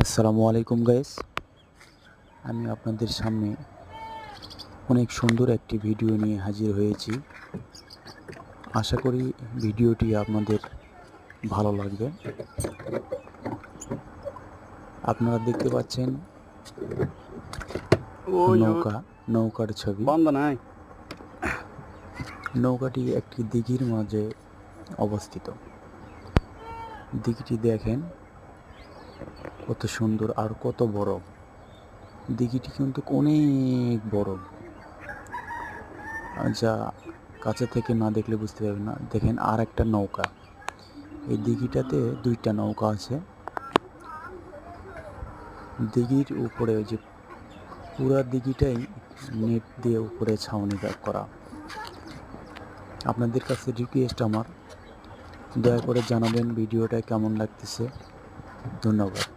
আসসালামু আলাইকুম গাইস। আমি আপনাদের সামনে অনেক সুন্দর একটি ভিডিও নিয়ে হাজির হয়েছি। আশা করি ভিডিওটি আপনাদের ভালো লাগবে। আপনারা দেখতে পাচ্ছেন ওই নৌকার ছবি। বন্ধ নাই। নৌকাটি একটি দিঘির মাঝে অবস্থিত। দিঘিটি দেখেন কত সুন্দর আর কত বড়। দিঘিটি কিন্তু অনেক বড়, যা কাছে থেকে না দেখলে বুঝতে পারবেন না। দেখেন আর একটা নৌকা, এই দিঘিটাতে দুইটা নৌকা আছে। দিঘির উপরে ওই যে পুরা দিঘিটাই নেট দিয়ে উপরে ছাউনি করা। আপনাদের কাছে রিকোয়েস্ট আমার, দয়া করে জানাবেন ভিডিওটা কেমন লাগতেছে। ধন্যবাদ।